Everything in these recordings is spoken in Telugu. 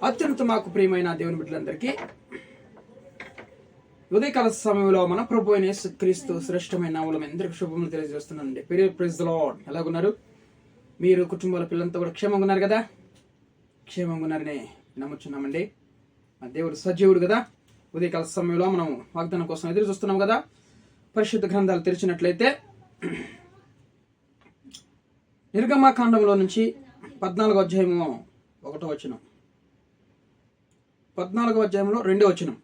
అత్యంత మాకు ప్రియమైన దేవుని బిడ్డలందరికీ ఉదయకాల సమయంలో మన ప్రభు అయిన యేసుక్రీస్తు శ్రేష్టమైన నామములో అందరికీ శుభములు తెలియజేస్తున్నానండి. Praise the Lord. ఎలాగున్నారు మీరు? కుటుంబాల పిల్లలతో కూడా క్షేమంగా ఉన్నారు కదా? క్షేమంగా ఉన్నారని నమ్ముచున్నామండి. మా దేవుడు సజీవుడు కదా. ఉదయకాల సమయంలో మనం వాగ్దానం కోసం ఎదురు చూస్తున్నాం కదా. పరిశుద్ధ గ్రంథాలు తెరిచినట్లయితే నిర్గమకాండంలో నుంచి 14వ అధ్యాయము 1వ వచనం, 14వ అధ్యాయంలో 2వ వచనం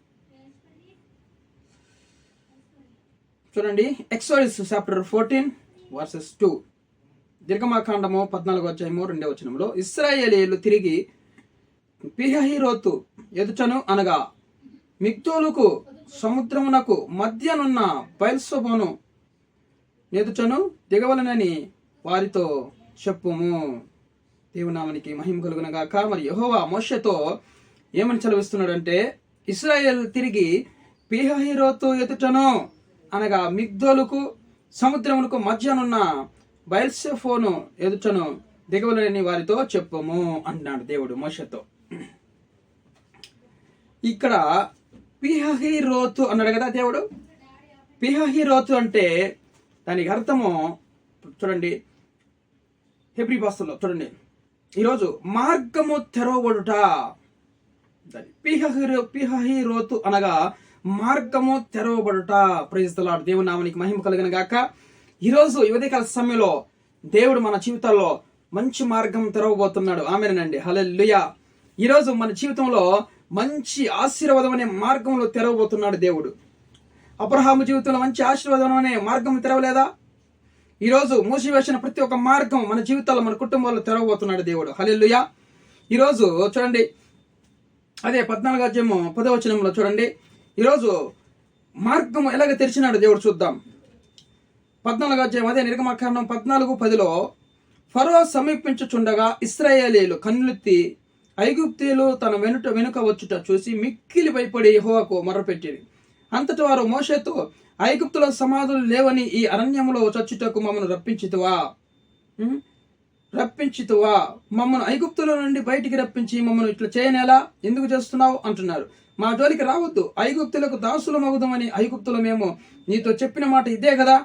చూడండి. Exodus chapter 14 versus 2. నిర్గమకాండము 14వ అధ్యాయము 2వ వచనంలో, ఇశ్రాయేలీయులు తిరిగి పిహహీరోతు ఎదుటను అనగా మిగ్దోలుకు సముద్రమునకు మధ్యనున్న బయల్సెబోను ఎదుటను దిగవలనని వారితో చెప్పుము. దేవునామానికి మహిమ కలుగునగాక. మరి యెహోవా మోషేతో ఏమని చదివిస్తున్నాడంటే, ఇశ్రాయేల్ తిరిగి పిహహీరోతు ఎదుటను అనగా మిగ్దోలుకు సముద్రమునకు మధ్యనున్న బయల్సెబోను ఎదుటను దిగవలనని వారితో చెప్పుము అంటున్నాడు దేవుడు మోషేతో. ఇక్కడ పిహహీరోతు అన్నాడు కదా దేవుడు. పిహహీరోతు అంటే దానికి అర్థము చూడండి, హెబ్రీ భాషలో చూడండి, ఈరోజు మార్గము తెరవబడుట. పిహహీరోతు అనగా మార్గము తెరవబడుట. Praise the lord. దేవుని నామానికి మహిమ కలుగును గాక. ఈరోజు ఉదయకాల సమయంలో దేవుడు మన జీవితాల్లో మంచి మార్గం తెరవబోతున్నాడు. ఆమేనండి. హల్లెలూయా. ఈరోజు మన జీవితంలో మంచి ఆశీర్వాదం అనే మార్గంలో తెరవబోతున్నాడు దేవుడు. అబ్రహాము జీవితంలో మంచి ఆశీర్వాదం అనే మార్గం తెరవలేదా? ఈరోజు మూసివేసిన ప్రతి ఒక్క మార్గం మన జీవితాల్లో, మన కుటుంబాల్లో తెరవబోతున్నాడు దేవుడు. హల్లెలూయా. ఈరోజు చూడండి, అదే 14వ అధ్యాయము 10వ వచనంలో చూడండి, ఈరోజు మార్గం ఎలాగ తెరిచినాడు దేవుడు చూద్దాం. 14వ అధ్యాయం అదే నిర్గమకాండం 14:10లో, ఫరో సమీపించుచుండగా ఇశ్రాయేలీయులు కన్నులెత్తి ఐగుప్తీయులు తన వెనుక వచ్చుట చూసి మిక్కిలి భయపడి యెహోవాకు మొర్రపెట్టిరి. అంతటి వారు మోషేతో, ఐగుప్తులో సమాధులు లేవని ఈ అరణ్యములో చచ్చుటకు మమ్మను రప్పించితువా? మమ్మను ఐగుప్తుల నుండి బయటికి రప్పించి మమ్మను ఇట్లా చేయనేలా? ఎందుకు చేస్తున్నావు అంటున్నారు. మా జోలికి రావద్దు, ఐగుప్తులకు దాసులు మగుదమని ఐగుప్తులు మేము నీతో చెప్పిన మాట ఇదే కదా.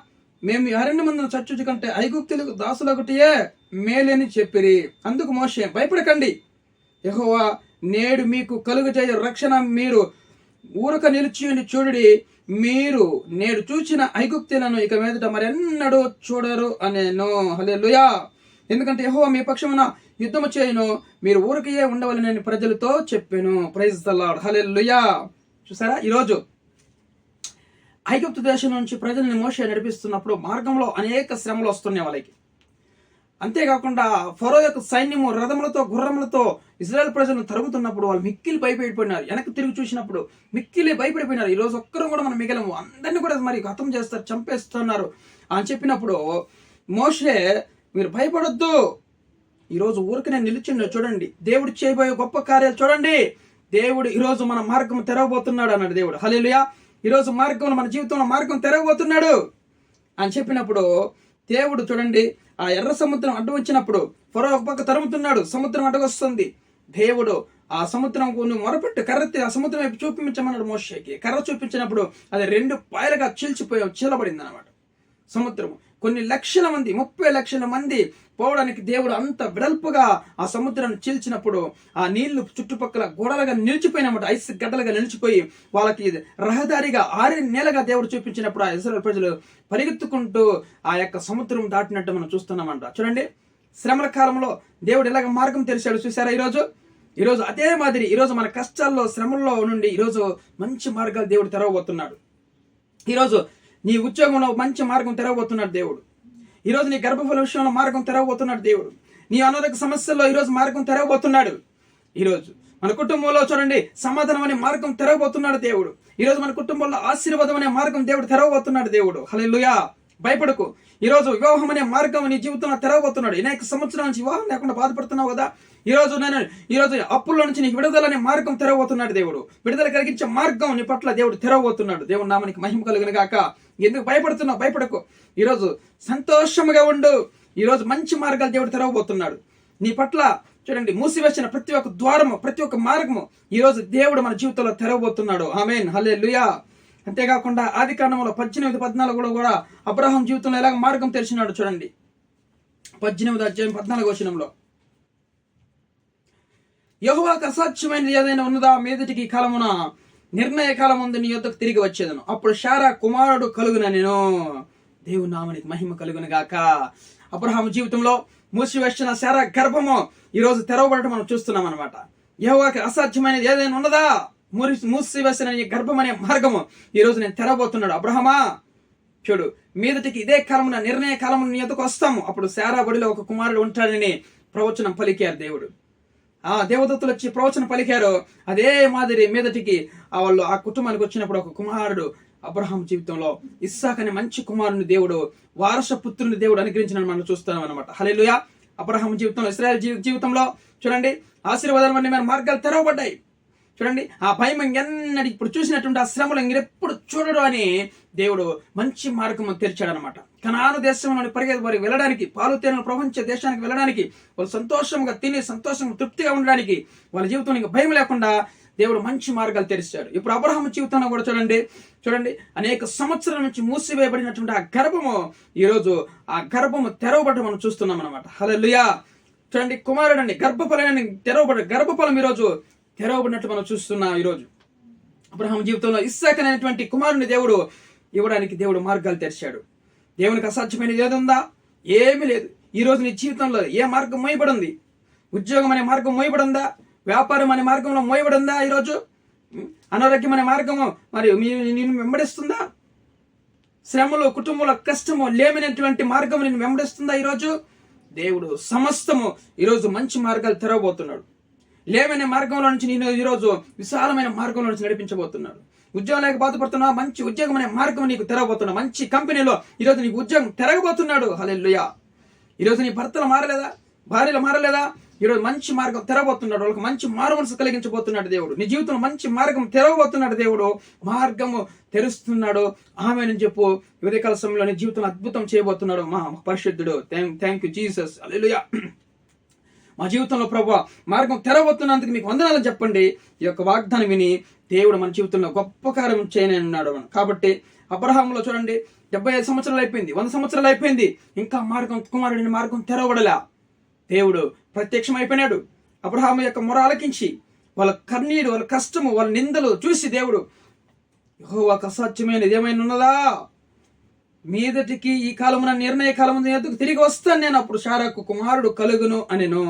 మేము ఈ అరణ్యమందున చచ్చుట కంటే ఐగుప్తులకు దాసులొకటియే మేలని చెప్పిరి. అందుకు మోషే, భయపడకండి, యెహోవా నేడు మీకు కలుగజేయ రక్షణ మీరు ఊరక నిలిచి చూడుడి. మీరు నేడు చూచిన ఐగుప్తులను ఇక మీదట మరెన్నడూ చూడరు అనేను. హల్లెలూయా. ఎందుకంటే యెహోవా మీ పక్షమున యుద్ధము చేయును, మీరు ఊరికయే ఉండవలనని ప్రజలతో చెప్పాను. Praise the Lord. హల్లెలూయా. చూసారా, ఈరోజు ఐగుప్తు దేశం నుంచి ప్రజల్ని మోషే నడిపిస్తున్నప్పుడు మార్గంలో అనేక శ్రమలు వస్తున్నాయి వాళ్ళకి. అంతేకాకుండా ఫరో యొక్క సైన్యము రథములతో గుర్రములతో ఇశ్రాయేల్ ప్రజలను తరుగుతున్నప్పుడు వాళ్ళు మిక్కిలి భయపడిపోయినారు. వెనక్కి తిరిగి చూసినప్పుడు మిక్కిలి భయపడిపోయినారు. ఈరోజు ఒక్కరు కూడా మనం మిగలము, అందరినీ కూడా మరి హతం చేస్తారు, చంపేస్తున్నారు అని చెప్పినప్పుడు మోషే, మీరు భయపడొద్దు, ఈరోజు ఊరికనే నిలిచిండు, చూడండి దేవుడు చేయబోయే గొప్ప కార్యాలు చూడండి. దేవుడు ఈరోజు మన మార్గం తెరవబోతున్నాడు అన్నాడు దేవుడు. హల్లెలూయా. ఈరోజు మార్గంలో, మన జీవితంలో మార్గం తెరవబోతున్నాడు అని చెప్పినప్పుడు దేవుడు చూడండి, ఆ ఎర్ర సముద్రం అడ్డు వచ్చినప్పుడు ఫరో ఒక పక్క తరుముతున్నాడు, సముద్రం అడ్డగొస్తుంది. దేవుడు ఆ సముద్రం మొరపెట్టు కర్రెత్తి ఆ సముద్రం వైపు చూపించమన్నాడు మోషేకి. కర్ర చూపించినప్పుడు అది 2 పాయలుగా చీలబడింది అనమాట సముద్రము. కొన్ని లక్షల మంది, 30 లక్షల మంది పోవడానికి దేవుడు అంత వెడల్పుగా ఆ సముద్రాన్ని చీల్చినప్పుడు ఆ నీళ్లు చుట్టుపక్కల గోడలుగా నిలిచిపోయినమాట, ఐస్ గడ్డలుగా నిలిచిపోయి వాళ్ళకి రహదారిగా 6 నెలలుగా దేవుడు చూపించినప్పుడు ఆ ఇశ్రాయేలు ప్రజలు పరిగెత్తుకుంటూ ఆ యొక్క సముద్రం దాటినట్టు మనం చూస్తున్నామంట. చూడండి, శ్రమల కాలంలో దేవుడు ఎలాగ మార్గం తెరిచాడు చూసారా. ఈరోజు అదే మాదిరి ఈరోజు మన కష్టాల్లో, శ్రమల్లో నుండి ఈరోజు మంచి మార్గాలు దేవుడు తెరవబోతున్నాడు. ఈరోజు నీ ఉద్యోగంలో మంచి మార్గం తెరవబోతున్నాడు దేవుడు. ఈరోజు నీ గర్భఫల విషయంలో మార్గం తెరవబోతున్నాడు దేవుడు. నీ అనారోగ్య సమస్యల్లో ఈరోజు మార్గం తెరవబోతున్నాడు. ఈరోజు మన కుటుంబంలో చూడండి సమాధానం అనే మార్గం తెరవబోతున్నాడు దేవుడు. ఈరోజు మన కుటుంబంలో ఆశీర్వాదం అనే మార్గం దేవుడు తెరవబోతున్నాడు దేవుడు. హల్లెలూయా. భయపడకు. ఈరోజు వివాహం అనే మార్గం నీ జీవితంలో తెరవబోతున్నాడు. అనేక సంవత్సరాల నుంచి వివాహం లేకుండా బాధపడుతున్నావు కదా. ఈరోజు అప్పుల్లో నుంచి నీకు విడుదల అనే మార్గం తెరవబోతున్నాడు దేవుడు. విడుదల కలిగించే మార్గం నీ పట్ల దేవుడు తెరవబోతున్నాడు. దేవుని నామానికి మహిమ కలుగును గాక. ఎందుకు భయపడుతున్నావు? భయపడకు. ఈరోజు సంతోషముగా ఉండు. ఈరోజు మంచి మార్గాలు దేవుడు తెరవబోతున్నాడు నీ పట్ల. చూడండి, మూసివేసిన ప్రతి ఒక్క ద్వారము, ప్రతి ఒక్క మార్గము ఈరోజు దేవుడు మన జీవితంలో తెరవబోతున్నాడు. ఆమేన్, హల్లెలూయా. అంతేకాకుండా ఆదికాండములో 18:14 కూడా అబ్రహాం జీవితంలో ఎలాగ మార్గం తెరిచినాడు చూడండి. 18:14 యెహోవాకు అసాధ్యమైనది ఏదైనా ఉన్నదా? మీదటికి ఈ కాలమున నిర్ణయ కాలం ముందు నీ యొద్దకు తిరిగి వచ్చేదను. అప్పుడు శారా కుమారుడు కలుగుననెను. దేవుని నామమునకు మహిమ కలుగును గాక. అబ్రహాము జీవితంలో మూసివేసిన శారా గర్భము ఈరోజు తెరవబడటం మనం చూస్తున్నాం అనమాట. యెహోవాకు అసాధ్యమైనది ఏదైనా ఉన్నదా? మూసివేసిన ఈ గర్భం అనే మార్గము ఈరోజు నేను తెరవబోతున్నాడు. అబ్రహమా చూడు, మీదటికి ఇదే కాలమున నిర్ణయ కాలమున నీ యొద్దకు వస్తాము. అప్పుడు శారా బడిలో ఒక కుమారుడు ఉంటాడని ప్రవచనం పలికారు దేవుడు. దేవదత్తులు వచ్చి ప్రవచనం పలికారు. అదే మాదిరి మీదటికి వాళ్ళు ఆ కుటుంబానికి వచ్చినప్పుడు ఒక కుమారుడు అబ్రహాం జీవితంలో ఇస్సాక్ అనే మంచి కుమారుని దేవుడు, వారసపుత్రుని దేవుడు అనుగ్రహించిన మనం చూస్తున్నాం అనమాట. హల్లెలూయా. అబ్రహాం జీవితంలో, ఇశ్రాయేల్ జీవితంలో చూడండి ఆశీర్వాదాలన్నీ మార్గాలు తెరవబడ్డాయి. చూడండి, ఆ భయం ఎన్నడి ఇప్పుడు చూసినటువంటి ఆ శ్రమలు ఇంకెప్పుడు చూడడు అని దేవుడు మంచి మార్గం తెరిచాడు అనమాట. కనాను దేశంలోని వారికి వెళ్ళడానికి, పాలు తేనెలు ప్రపంచ దేశానికి వెళ్ళడానికి, వాళ్ళు సంతోషంగా తిని సంతోషంగా తృప్తిగా ఉండడానికి, వాళ్ళ జీవితంలో ఇంకా భయం లేకుండా దేవుడు మంచి మార్గాలు తెరిచాడు. ఇప్పుడు అబ్రహాం జీవితంలో కూడా చూడండి అనేక సంవత్సరాల నుంచి మూసివేయబడినటువంటి ఆ గర్భము ఈరోజు ఆ గర్భము తెరవబడటం మనం చూస్తున్నాం అనమాట. హల్లెలూయా. చూడండి, కుమారుడు అండి గర్భఫలాన్ని గర్భఫలం ఈరోజు తెరవబడినట్టు మనం చూస్తున్నాం. ఈరోజు అబ్రహాం జీవితంలో ఇస్సాక్ అనేటువంటి కుమారుని దేవుడు ఇవ్వడానికి దేవుడు మార్గాలు తెరిచాడు. దేవునికి అసాధ్యమైనది ఏది ఉందా? ఏమీ లేదు. ఈరోజు నీ జీవితంలో ఏ మార్గం మోయబడి ఉంది? ఉద్యోగం అనే మార్గం మోయబడి ఉందా? వ్యాపారం అనే మార్గంలో మోయబడి ఉందా? ఈరోజు అనారోగ్యం అనే మార్గము మరి నిన్ను వెంబడిస్తుందా? శ్రమలు, కుటుంబంలో కష్టము, లేమినటువంటి మార్గం నిన్ను వెంబడిస్తుందా? ఈరోజు దేవుడు సమస్తము ఈరోజు మంచి మార్గాలు తెరవబోతున్నాడు. లేవనే మార్గంలో నుంచి నేను ఈరోజు విశాలమైన మార్గంలో నుంచి నడిపించబోతున్నాడు. ఉద్యోగం లేక బాధపడుతున్నా, మంచి ఉద్యోగం అనే మార్గం నీకు తెరవబోతున్నా. మంచి కంపెనీలో ఈరోజు నీకు ఉద్యోగం తెరగబోతున్నాడు. హల్లెలూయా. ఈరోజు నీ భర్తలు మారలేదా? భార్యలు మారలేదా? ఈరోజు మంచి మార్గం తెరవబోతున్నాడు. వాళ్ళకి మంచి మారుమనసు కలిగించబోతున్నాడు దేవుడు. నీ జీవితంలో మంచి మార్గం తెరవబోతున్నాడు దేవుడు. మార్గము తెరుస్తున్నాడు. ఆమేన్ చెప్పు. ఉదయకాల సమయంలో నీ జీవితంలో అద్భుతం చేయబోతున్నాడు మా పరిశుద్ధుడు. Thank you Jesus. హల్లెలూయా. మా జీవితంలో ప్రభువా మార్గం తెరవబోతున్నందుకు మీకు వందనాలని చెప్పండి. ఈ యొక్క వాగ్దానం విని దేవుడు మన జీవితంలో గొప్ప కార్యం చేయనున్నాడు. కాబట్టి అబ్రహాములో చూడండి 75 సంవత్సరాలు అయిపోయింది, 100 సంవత్సరాలు అయిపోయింది, ఇంకా కుమారుడిని మార్గం తెరవబడలా. దేవుడు ప్రత్యక్షమైపోయినాడు. అబ్రహాము యొక్క మొర ఆలకించి వాళ్ళ కన్నీరు, వాళ్ళ కష్టము, వాళ్ళ నిందలు చూసి దేవుడు యెహోవాకు అసాధ్యమైనది ఏమైనా ఉన్నదా? మీదటికి ఈ కాలమున నిర్ణయ కాలమున ఎందుకు తిరిగి వస్తాను నేను. అప్పుడు శారాకు కుమారుడు కలుగును అనెను.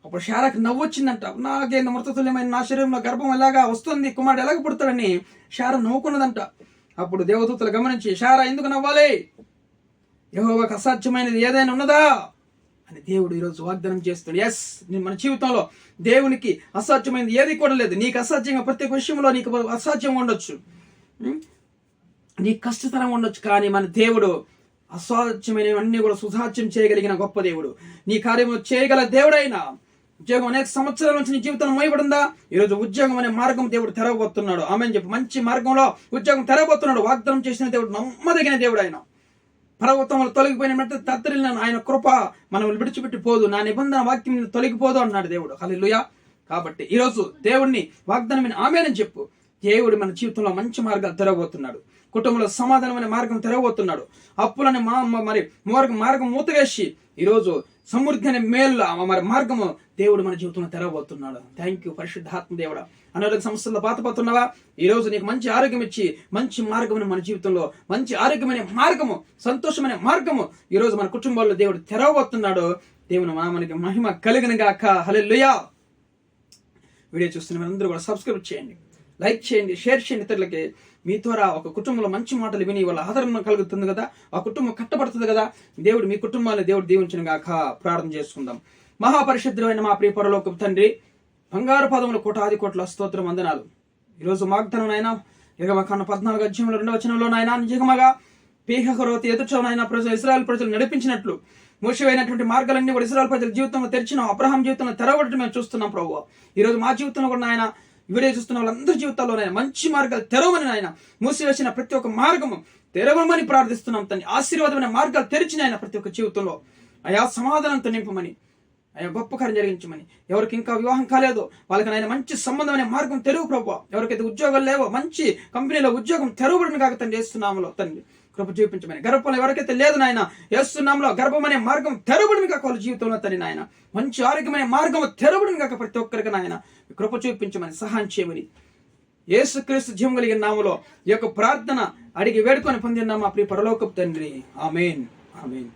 అప్పుడు శారాకు నవ్వొచ్చిందంట. నాకేంది మృతతుల్యమైన నా శరీరంలో గర్భం ఎలాగా వస్తుంది, కుమారుడు ఎలాగ పుడతాడని శారా నవ్వుకున్నదంట. అప్పుడు దేవదూతలు గమనించి, శారా ఎందుకు నవ్వాలి? యెహోవాకు అసాధ్యమైనది ఏదైనా ఉన్నదా అని దేవుడు ఈరోజు వాగ్దానం చేస్తాడు. ఎస్, మన జీవితంలో దేవునికి అసాధ్యమైనది ఏది కూడా లేదు. నీకు అసాధ్యంగా ప్రతి విషయంలో నీకు అసాధ్యం ఉండొచ్చు, నీ కష్టతరం ఉండొచ్చు, కానీ మన దేవుడు అసాధ్యమైనవన్నీ కూడా సుసాధ్యం చేయగలిగిన గొప్ప దేవుడు. నీ కార్యము చేయగల దేవుడైనా. ఉద్యోగం అనేక సంవత్సరాల నుంచి నీ జీవితం మోయబడిందా? ఈరోజు ఉద్యోగం అనే మార్గం దేవుడు తెరవబోతున్నాడు. ఆమె చెప్పి మంచి మార్గంలో ఉద్యోగం తెరవబోతున్నాడు. వాగ్దానం చేసిన దేవుడు, నమ్మదగిన దేవుడు ఆయన. పర్వతములు తొలగిపోయిన తత్తరిల్లిన ఆయన కృప మనం విడిచిపెట్టి పోదు, నా నిబంధన వాక్యం తొలగిపోదు అన్నాడు దేవుడు. హల్లెలూయా. కాబట్టి ఈరోజు దేవుడిని వాగ్దానం ఆమేనని చెప్పు. దేవుడు మన జీవితంలో మంచి మార్గాలు తెరవబోతున్నాడు. కుటుంబంలో సమాధానమైన మార్గం తెరవబోతున్నాడు. అప్పులని మార్గం మూతవేసి ఈరోజు సమృద్ధి అనే మేలు మరి మార్గము దేవుడు మన జీవితంలో తెరవబోతున్నాడు. థ్యాంక్ యూ పరిశుద్ధాత్మ దేవుడా. అనారోగ్య సమస్యల్లో బాధపడుతున్నావా? ఈరోజు నీకు మంచి ఆరోగ్యం ఇచ్చి మంచి మార్గం మన జీవితంలో, మంచి ఆరోగ్యమైన మార్గము, సంతోషమైన మార్గము ఈరోజు మన కుటుంబాల్లో దేవుడు తెరవబోతున్నాడు. దేవుని నామానికి మహిమ కలుగును గాక. హల్లెలూయా. వీడియో చూస్తున్న మీరందరూ కూడా సబ్స్క్రైబ్ చేయండి, లైక్ చేయండి, షేర్ చేయండి ఇతరులకి. మీ ద్వారా ఒక కుటుంబంలో మంచి మాటలు విని వాళ్ళ ఆదరణ కలుగుతుంది కదా, ఆ కుటుంబం కట్టబడుతుంది కదా. దేవుడు మీ కుటుంబాన్ని దేవుడు దీవించిన గాక. ప్రార్థన చేసుకుందాం. మహాపరిశుద్ధుడైన మా ప్రియ పరలోకపు తండ్రి, బంగారు పదములు కోటాది కోట్ల స్తోత్రం వందనాలు. ఈరోజు వాగ్దానం నాయన యెహోవాకాండ 14:2 నాయన నిజంగా పీహరోతి ఎదుటనైనా ఇశ్రాయేలు ప్రజలు నడిపించినట్లు మూసివైనటువంటి మార్గాలన్నీ కూడా ఇశ్రాయేలు ప్రజల జీవితంలో తెరిచిన అబ్రహాం జీవితంలో తెరవబడటం మేము చూస్తున్నాం ప్రభువా. ఈరోజు మా జీవితంలో కూడా నాయన వీడియో చూస్తున్న వాళ్ళందరి జీవితాల్లోనైనా మంచి మార్గాలు తెరవమని నాయన, మూసివేసిన ప్రతి ఒక్క మార్గము తెరవమని ప్రార్థిస్తున్నాం తండ్రి. ఆశీర్వాదమైన మార్గాలు తెరిచిన ఆయన ప్రతి ఒక్క జీవితంలో అయా సమాధానంతో నింపమని ఆయన గొప్ప కార్యం జరిగించమని, ఎవరికి ఇంకా వివాహం కాలేదో వాళ్ళకి ఆయన మంచి సంబంధం అనే మార్గం తెరువు ప్రభు. ఎవరికైతే ఉద్యోగాలు లేవో మంచి కంపెనీలో ఉద్యోగం తెరవబడిన కాక తండ్రి యేసునామములో తండ్రి కృప చూపించమని. గర్భంలో ఎవరికైతే లేదు నాయన యేసునామములో గర్భం అనే మార్గం తెరవబడిన కాక వాళ్ళ జీవితంలో తండ్రి నాయన మంచి ఆరోగ్యమైన మార్గం తెరవబడిన కాక ప్రతి ఒక్కరికి నాయన కృప చూపించమని సహాయం చేయమని యేసుక్రీస్తు జీవం కలిగిన నామములో ఈ యొక్క ప్రార్థన అడిగి వేడుకొని పొందిన మా ప్రియ పరలోకపు తండ్రి. ఆమేన్. ఆమేన్.